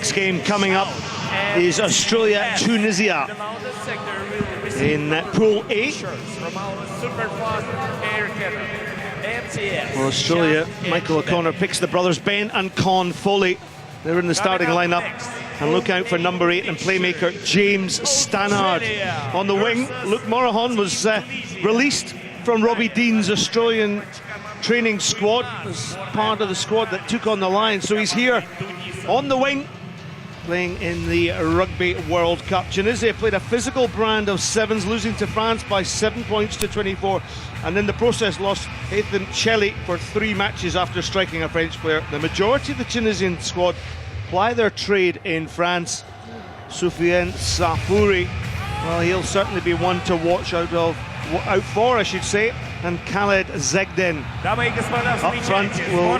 next game coming up is Australia-Tunisia in Pool A. Well, Australia, Michael O'Connor picks the brothers Ben and Con Foley. They're in the starting lineup. And look out for number 8 and playmaker James Stannard. On the wing, Luke Morahan was released from Robbie Dean's Australian training squad as part of the squad that took on the Lions. So he's here on the wing, playing in the Rugby World Cup. Tunisia played a physical brand of sevens, losing to France by 7 points to 24, and in the process lost Ethan Shelley for 3 matches after striking a French player. The majority of the Tunisian squad ply their trade in France. Soufiane Safouri, well, he'll certainly be one to watch out for, I should say. And Khaled Zegden up front will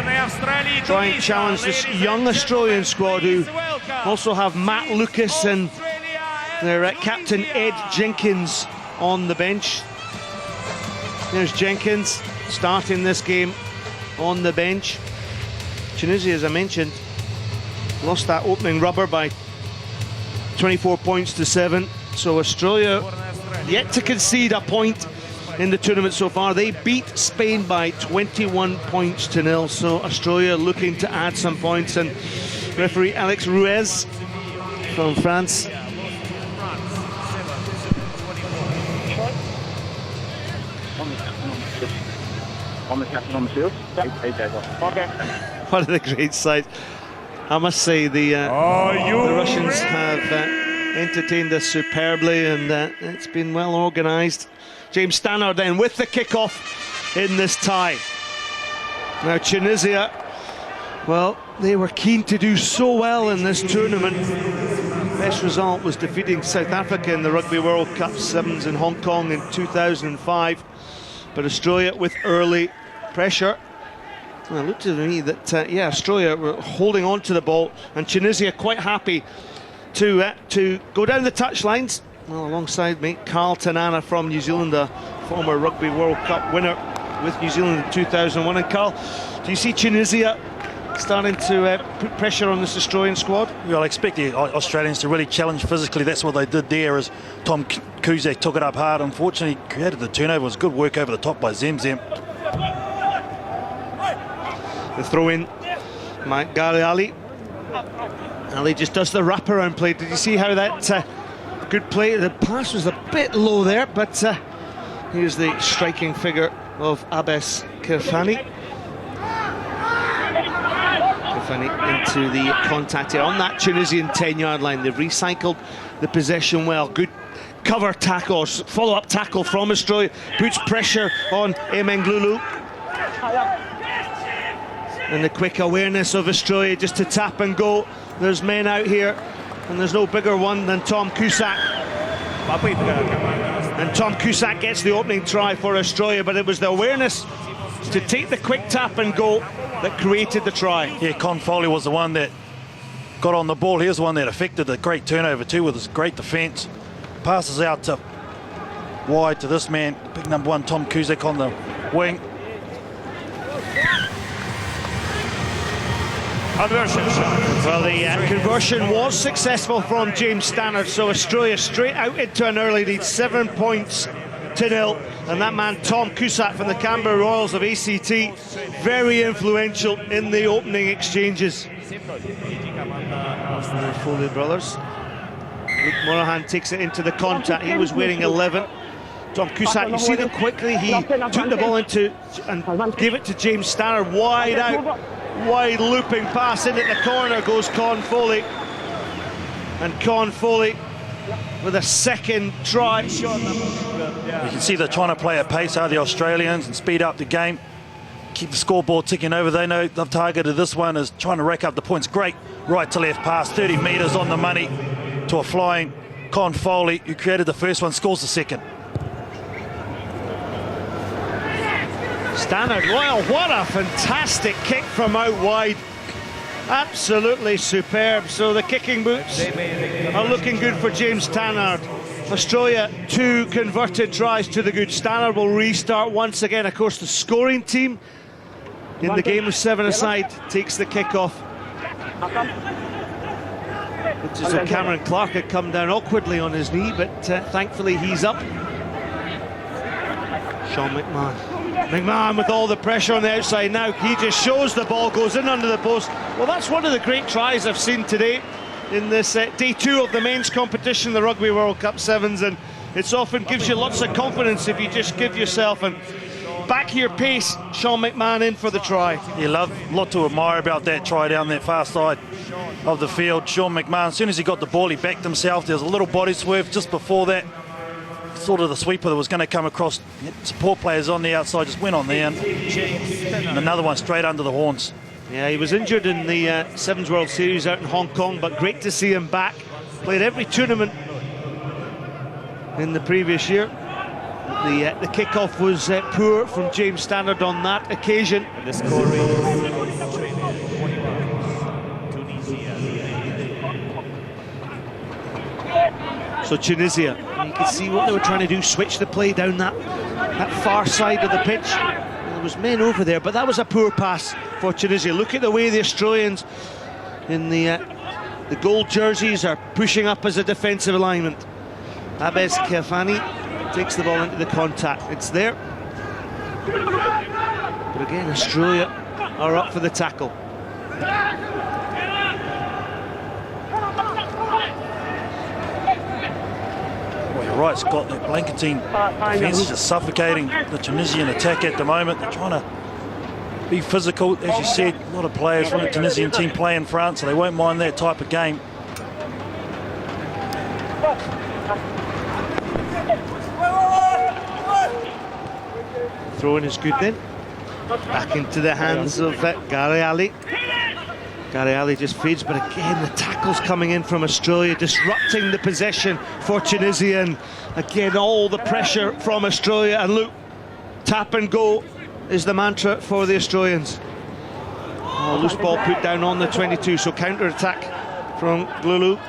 try and challenge this young Australian squad, who also have Matt Lucas and their captain Ed Jenkins on the bench. There's Jenkins starting this game on the bench. Tunisia, as I mentioned, lost that opening rubber by 24 points to 7. So Australia yet to concede a point in the tournament so far. They beat Spain by 21 points to 0. So Australia looking to add some points, and referee Alex Ruiz from France. On the captain on the field. Okay. One of the great sights. I must say the Russians have entertained us superbly, and it's been well organised. James Stannard then with the kick-off in this tie. Now Tunisia, well, they were keen to do so well in this tournament. Best result was defeating South Africa in the Rugby World Cup Sevens in Hong Kong in 2005. But Australia with early pressure. Well, it looked to me that, Australia were holding on to the ball, and Tunisia quite happy to go down the touchlines. Well, alongside me, Carl Tanana from New Zealand, a former Rugby World Cup winner with New Zealand in 2001. And Carl, do you see Tunisia starting to put pressure on this Australian squad? Well, I expect the Australians to really challenge physically. That's what they did there, as Tom Kuzak took it up hard. Unfortunately, created the turnover. It was good work over the top by Zemzem. The throw in, Mike Gary Ali. Ali just does the wraparound play. Did you see how that good play? The pass was a bit low there, but here's the striking figure of Abbas Kirfani. Kirfani into the contact here on that Tunisian 10-yard line. They've recycled the possession well. Good cover tackle, follow-up tackle from Australia. Puts pressure on Emenglulu. And the quick awareness of Australia just to tap and go. There's men out here, and there's no bigger one than Tom Cusack. And Tom Cusack gets the opening try for Australia, but it was the awareness to take the quick tap and go that created the try. Yeah, Con Foley was the one that got on the ball. He was the one that affected the great turnover too, with his great defence. Passes out to wide to this man, big number 1, Tom Cusack on the wing. Well, the conversion was successful from James Stannard, so Australia straight out into an early lead, 7 points to 0. And that man, Tom Cusack from the Canberra Royals of ACT, very influential in the opening exchanges. The Foley brothers. Luke Morahan takes it into the contact. He was wearing 11. Tom Cusack, you see that quickly he took the ball into and gave it to James Stannard, wide out. Wide looping pass into the corner goes Con Foley, and Con Foley with a second try. You can see they're trying to play at pace, are the Australians, and speed up the game, keep the scoreboard ticking over. They know they've targeted this one as trying to rack up the points. Great right to left pass, 30 metres on the money to a flying Con Foley, who created the first one, scores the second. Stannard, well, what a fantastic kick from out wide. Absolutely superb. So the kicking boots are looking good for James Stannard. Australia 2 converted tries to the good. Stannard will restart once again. Of course, the scoring team in the game with 7 aside takes the kick off. Looks as though Cameron Clark had come down awkwardly on his knee, but thankfully he's up. Sean McMahon. McMahon with all the pressure on the outside now. He just shows the ball, goes in under the post. Well, that's one of the great tries I've seen today in this day 2 of the men's competition, the Rugby World Cup Sevens, and it's often gives you lots of confidence if you just give yourself and back your pace. Sean McMahon in for the try. You love a lot to admire about that try down that far side of the field. Sean McMahon, as soon as he got the ball, he backed himself. There was a little body swerve just before that. Sort of the sweeper that was going to come across. Support players on the outside just went on there, and another one straight under the horns. Yeah, he was injured in the Sevens World Series out in Hong Kong, but great to see him back. Played every tournament in the previous year. The kickoff was poor from James Stannard on that occasion. The scoring. So Tunisia, you can see what they were trying to do, switch the play down that far side of the pitch. There was men over there, but that was a poor pass for Tunisia. Look at the way the Australians in the gold jerseys are pushing up as a defensive alignment. Abes Kefani takes the ball into the contact. It's there. But again, Australia are up for the tackle. Well, you're right, Scott. That Blanketine defence is just suffocating the Tunisian attack at the moment. They're trying to be physical. As you said, a lot of players from the Tunisian team play in France, so they won't mind that type of game. Throwing is good then. Back into the hands of Gary Ali. Gary Ali just feeds, but again the tackles coming in from Australia, disrupting the possession for Tunisia, and again all the pressure from Australia. And look, tap and go is the mantra for the Australians. Oh, loose ball put down on the 22, so counter-attack from Glulu.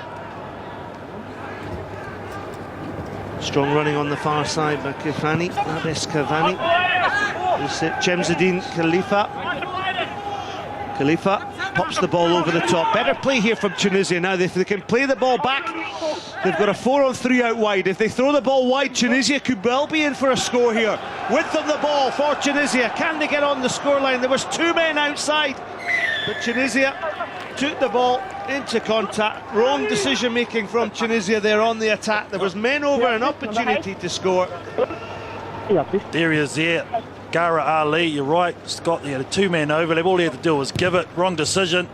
Strong running on the far side by Kefani, Abes Kefani. Chemseddine Khalifa pops the ball over the top. Better play here from Tunisia now. If they can play the ball back, they've got a 4-on-3 out wide. If they throw the ball wide, Tunisia could well be in for a score here. Width of the ball for Tunisia. Can they get on the scoreline? There was 2 men outside, but Tunisia took the ball into contact. Wrong decision making from Tunisia there on the attack. There was men over, an opportunity to score. There he is there. Gara Ali, you're right, Scott, they had a 2-man overlap. All he had to do was give it. Wrong decision.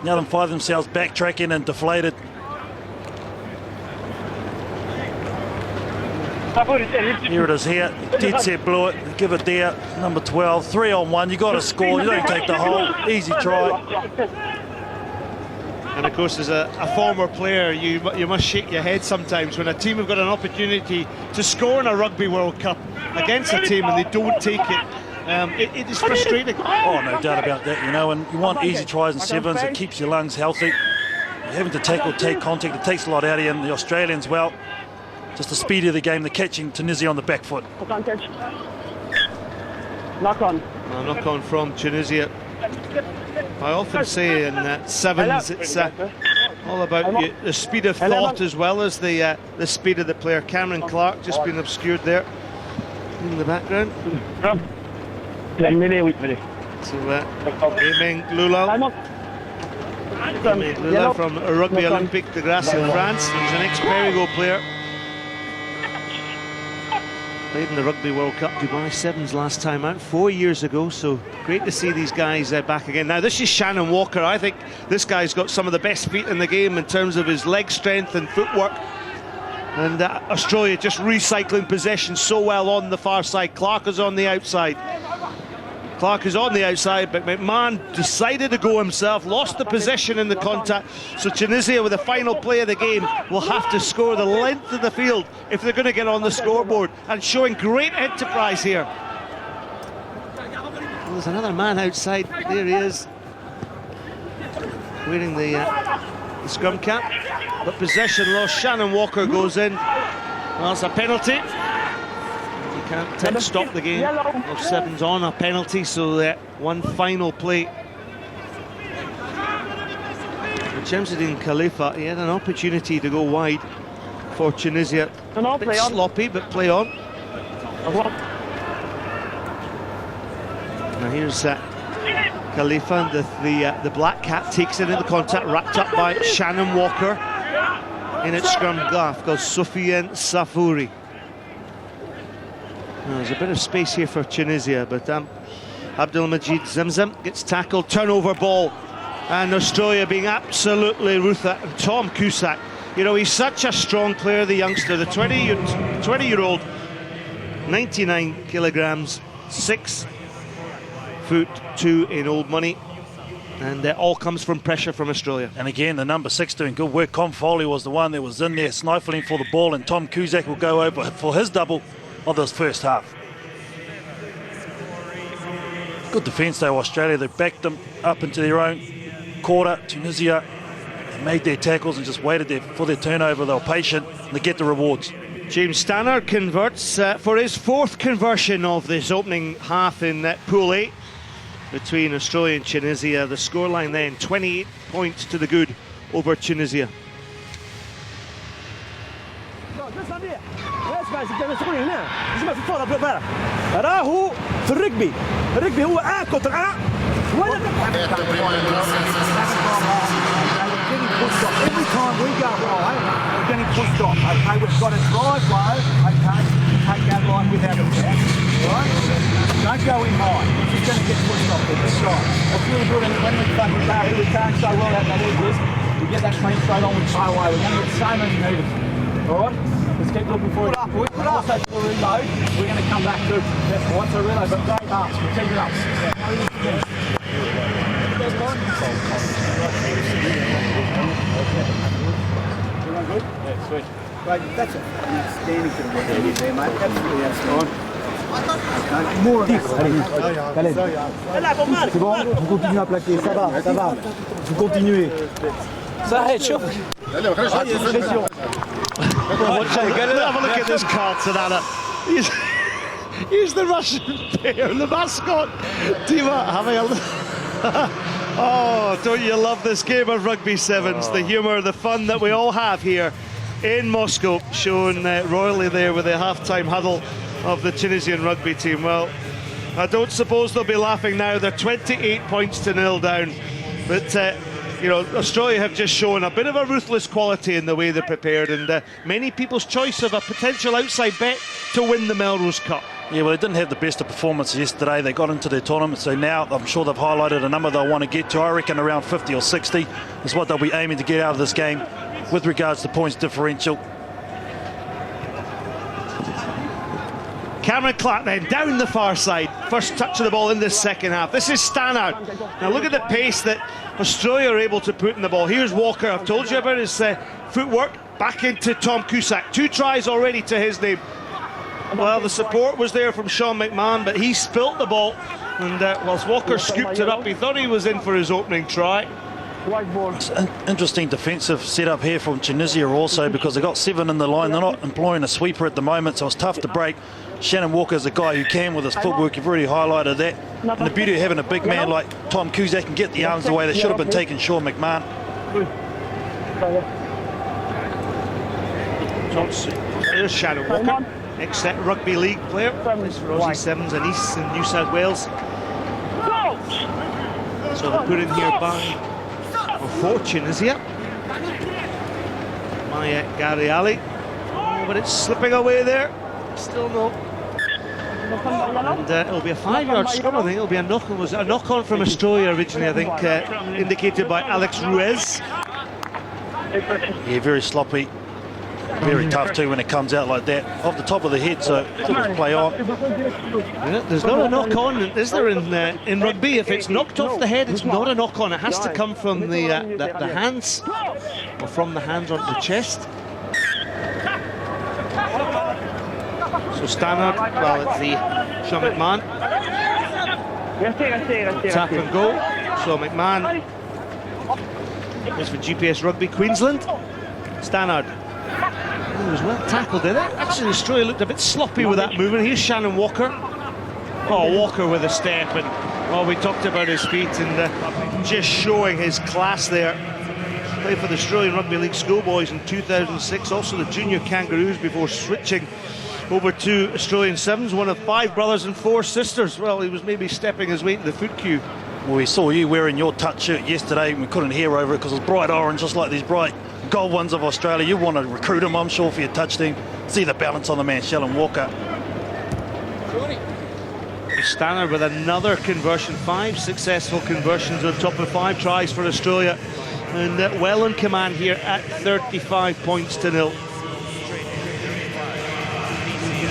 Now they find themselves backtracking and deflated. Here it is here. Dead set blew it. Give it there. Number 12. 3-on-1. You got to score. You don't take the hole. Easy try. And of course, as a former player, you must shake your head sometimes when a team have got an opportunity to score in a Rugby World Cup against a team and they don't take it. It is frustrating. Oh, no doubt about that, you know, and you want easy tries and sevens. It keeps your lungs healthy. You're having to tackle, take contact. It takes a lot out of you. And the Australians, well, just the speed of the game, they're catching Tunisia on the back foot. Knock on. A knock on from Tunisia. I often say in sevens, it's all about the speed of thought as well as the speed of the player. Cameron Clark just been obscured there in the background. So Aiming Lula. Aiming Lula from Rugby Olympique de Grasse in France. He's an ex-Perigo player. Played in the Rugby World Cup Dubai Sevens last time out 4 years ago, so great to see these guys back again. Now this is Shannon Walker. I think this guy's got some of the best feet in the game in terms of his leg strength and footwork, and Australia just recycling possession so well on the far side. Clark is on the outside. Clark is on the outside, but McMahon decided to go himself, lost the possession in the contact. So Tunisia, with the final play of the game, will have to score the length of the field if they're going to get on the scoreboard, and showing great enterprise here. Well, there's another man outside. There he is, wearing the scrum cap, but possession lost. Shannon Walker goes in. Well, it's a penalty. Can't stop the game of sevens on a penalty, so one final play which Shamsuddin Khalifa, he had an opportunity to go wide for Tunisia. No, A bit play on. sloppy, but play on. Now here's Khalifa, the black cat takes it into contact, wrapped up by Shannon Walker. In its scrum half goes Soufiane Safouri. Now, there's a bit of space here for Tunisia, but Abdelmajid Zemzem gets tackled, turnover ball, and Australia being absolutely ruthless. And Tom Cusack, you know, he's such a strong player, the youngster, the 20-year-old, 99 kilograms, 6'2" in old money, and that all comes from pressure from Australia. And again, the number 6 doing good work. Con Foley was the one that was in there stifling for the ball, and Tom Cusack will go over for his double of this first half. Good defence though, Australia. They backed them up into their own quarter. Tunisia, they made their tackles and just waited there for their turnover. They were patient and they get the rewards. James Stannard converts for his 4th conversion of this opening half in Pool A between Australia and Tunisia. The scoreline then 28 points to the good over Tunisia. راهو في الركبي هو كونتر Every time we go high, we're getting pushed off. Okay, we've got to drive low. Okay, take that line without a check. Right? Don't go in high. You're going to get pushed off at this side. That's really good. And when we fucking go, we can't so well out that is. We get that clean straight on with tailway. We're going to get so many meters. All right? Let's keep looking for it. Put up. Also, to reload, we're going to come back to that point. So reload, but great pass. We'll keep it up. Good? Yeah, sweet. Right, that's an outstanding bit of work you did there, mate. Absolutely outstanding. More of this. C'est bon, vous continuez à plaquer, ça va. Vous continuez. Ça aide, chauffe. Have a look at this card, Sanada. He's the Russian player, the mascot. Dima having a look. Oh, don't you love this game of rugby sevens? The humour, the fun that we all have here in Moscow, shown royally there with the half-time huddle of the Tunisian rugby team. Well, I don't suppose they'll be laughing now. They're 28 points to 0 down. But, you know, Australia have just shown a bit of a ruthless quality in the way they're prepared, and many people's choice of a potential outside bet to win the Melrose Cup. Yeah, well, they didn't have the best of performance yesterday. They got into their tournament, so now I'm sure they've highlighted a number they'll want to get to. I reckon around 50 or 60 is what they'll be aiming to get out of this game with regards to points differential. Cameron Clark then down the far side. First touch of the ball in this second half. This is Stannard. Now look at the pace that Australia are able to put in the ball. Here's Walker. I've told you about his footwork. Back into Tom Cusack. 2 tries already to his name. Well, the support was there from Sean McMahon, but he spilt the ball. And whilst Walker scooped it up, he thought he was in for his opening try. It's an interesting defensive setup here from Tunisia also, because they've got 7 in the line. They're not employing a sweeper at the moment, so it's tough to break. Shannon Walker is a guy who can with his footwork. You've already highlighted that. And the beauty of having a big man like Tom Cusack can get the arms away. They should have been taking Sean McMahon. There's Shannon Walker, ex-rugby league player. This for Aussie Sevens and East in New South Wales. So they put in here for Tunisia. My Gary Ali. Oh, but it's slipping away there. Still no. And it'll be a 5-yard scrum, I think. It'll be a knock-on. Was a knock-on from Australia originally, I think, indicated by Alex Ruiz. Yeah, very sloppy. Very tough too when it comes out like that. Off the top of the head, so it'll play on. Yeah, there's not a knock-on, is there, in rugby? If it's knocked off the head, it's not a knock-on. It has to come from the hands, or from the hands onto the chest. So Stannard, well, it's the Sean McMahon. Tap and go. So McMahon is for GPS Rugby Queensland. Stannard. Oh, he was well tackled in it. Actually, Australia looked a bit sloppy with that movement. Here's Shannon Walker. Oh, Walker with a step, and we talked about his feet and just showing his class there. played for the Australian Rugby League Schoolboys in 2006, also the Junior Kangaroos before switching over to Australian Sevens. One of 5 brothers and 4 sisters. Well, he was maybe stepping his way to the foot queue. Well, we saw you wearing your touch shirt yesterday and we couldn't hear over it because it was bright orange, just like these bright gold ones of Australia. You want to recruit him, I'm sure, for your touch team. See the balance on the man, Shannon Walker. Stanner with another conversion, 5 successful conversions on top of 5 tries for Australia, and well in command here at 35 points to 0.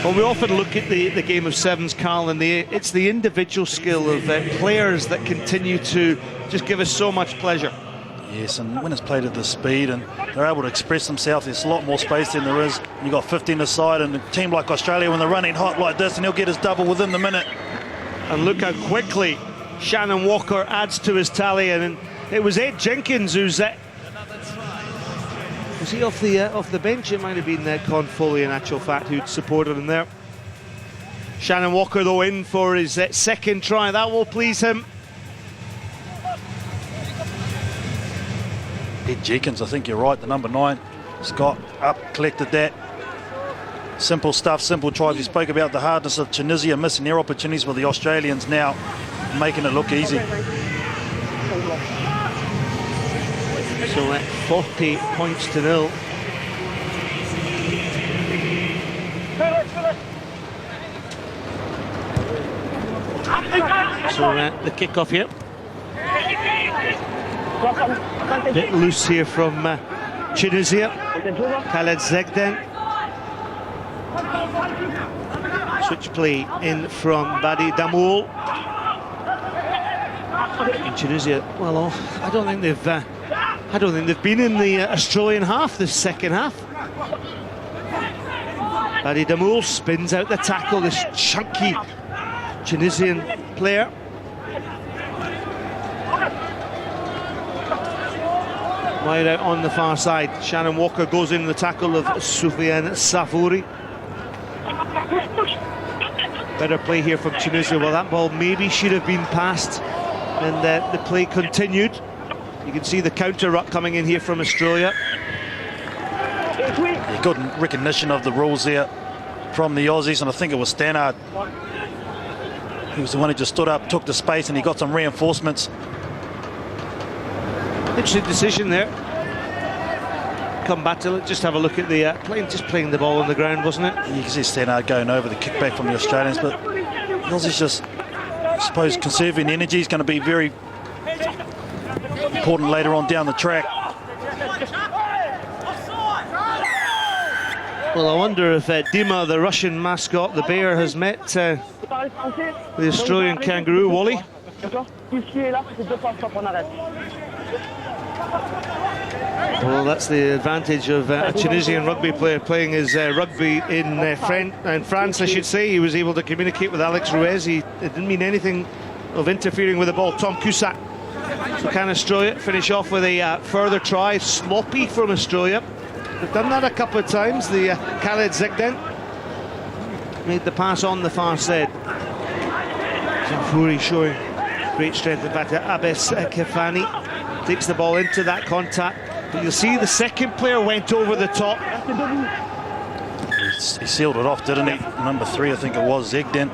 Well, we often look at the game of sevens, Carl, and it's the individual skill of players that continue to just give us so much pleasure. Yes, and when it's played at this speed and they're able to express themselves, there's a lot more space than there is. You've got 15 aside, and a team like Australia, when they're running hot like this, and he'll get his double within the minute. And look how quickly Shannon Walker adds to his tally, and it was Ed Jenkins who's was he off the bench? It might have been Con Foley in actual fact who'd supported him there. Shannon Walker though in for his second try. That will please him. Ed Jenkins, I think you're right, the number 9. Scott up, collected that. Simple stuff, simple tries. We spoke about the hardness of Tunisia missing their opportunities with the Australians now making it look easy. So at 40 points to 0. So the kick-off here. Bit loose here from Tunisia. Khaled Zegden. Switch play in from Badi Damoul. In Tunisia, well, I don't think they've been in the Australian half this second half. Badi Damoul spins out the tackle, this chunky Tunisian player. Wide out on the far side. Shannon Walker goes in the tackle of Soufiane Savouri. Better play here from Tunisia. Well, that ball maybe should have been passed, and the play continued. You can see the counter ruck coming in here from Australia. Yeah, good recognition of the rules there from the Aussies, and I think it was Stannard. He was the one who just stood up, took the space, and he got some reinforcements. Interesting decision there. Come back to it, just have a look at the playing the ball on the ground, wasn't it? You can see Stannard going over the kickback from the Australians, but the Aussies just, I suppose, conserving energy is going to be very important later on down the track. Well, I wonder if Dima, the Russian mascot, the bear, has met the Australian kangaroo, Wally. Well, that's the advantage of a Tunisian rugby player playing his rugby in France, I should say. He was able to communicate with Alex Ruiz. It didn't mean anything of interfering with the ball. Tom Cusack. So can Australia finish off with a further try? Sloppy from Australia. They've done that a couple of times. The Khaled Zegden made the pass on the far side. Savouri showing great strength. In fact, Abes Kefani takes the ball into that contact. But you'll see the second player went over the top. He sealed it off, didn't he? Number 3, I think it was, Zegden.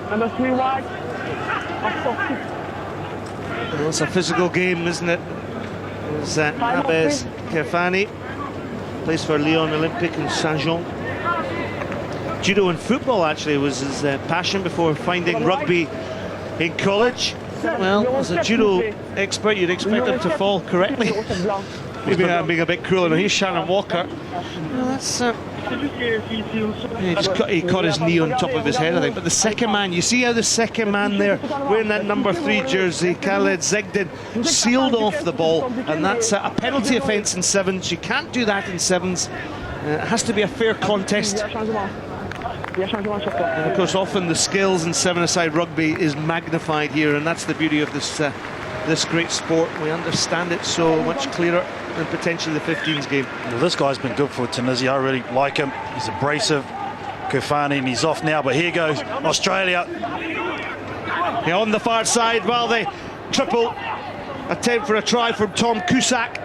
Number 3 wide. Well, it's a physical game, isn't it? There's Abes Kefani. Plays for Lyon Olympique and Saint-Jean. Judo and football actually was his passion before finding rugby in college. Well, as a judo expert, you'd expect him to fall correctly. Maybe I'm being a bit cruel. And here's Shannon Walker. Well, that's he caught his knee on top of his head, I think. But the second man, you see how the second man there, wearing that number 3 jersey, Khaled Zegden, sealed off the ball, and that's a penalty offence in sevens. You can't do that in sevens. It has to be a fair contest. And of course, often the skills in 7-a-side rugby is magnified here, and that's the beauty of this great sport. We understand it so much clearer than potentially the 15s game. Well, this guy's been good for Tunisia. I really like him. He's abrasive. Kefani, and he's off now, but here goes Australia. Yeah, on the far side, while they triple attempt for a try from Tom Cusack.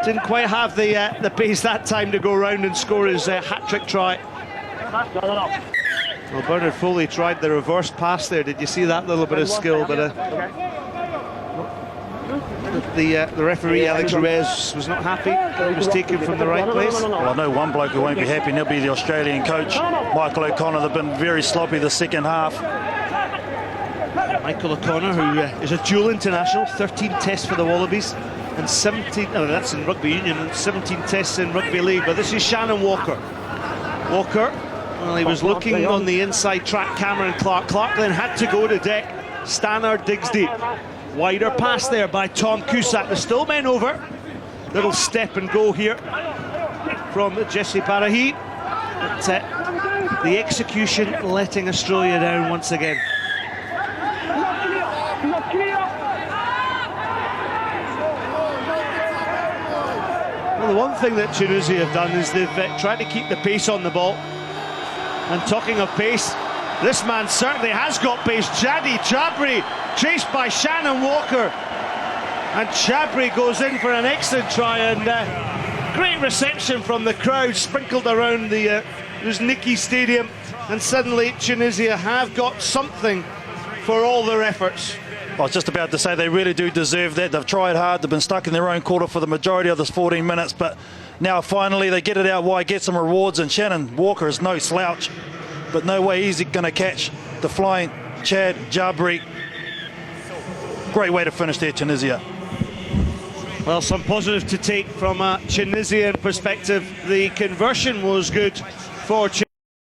Didn't quite have the pace that time to go round and score his hat-trick try. Well, Bernard Foley tried the reverse pass there. Did you see that little bit of skill? But the referee, Alex Ruiz, was not happy. He was taken from the right place. Well, I know one bloke who won't be happy, and he'll be the Australian coach, Michael O'Connor. They've been very sloppy the second half. Michael O'Connor, who is a dual international, 13 tests for the Wallabies, and 17, that's in rugby union, and 17 tests in rugby league. But this is Shannon Walker. Walker, well, he was looking on the inside track, Cameron Clark. Clark then had to go to deck. Stannard digs deep. Wider pass there by Tom Cusack. There's still men over. Little step and go here from Jesse Parahi. But the execution letting Australia down once again. Well, the one thing that Tunisia have done is they've tried to keep the pace on the ball. And talking of pace, this man certainly has got pace. Jadi Jabri, chased by Shannon Walker. And Jabri goes in for an excellent try, and great reception from the crowd sprinkled around the Nikki Stadium. And suddenly Tunisia have got something for all their efforts. I was just about to say they really do deserve that. They've tried hard. They've been stuck in their own quarter for the majority of this 14 minutes, but now finally they get it out wide, get some rewards, and Shannon Walker is no slouch, but no way he's going to catch the flying Chad Jabri. Great way to finish there, Tunisia. Well, some positive to take from a Tunisian perspective. The conversion was good for Tunisia.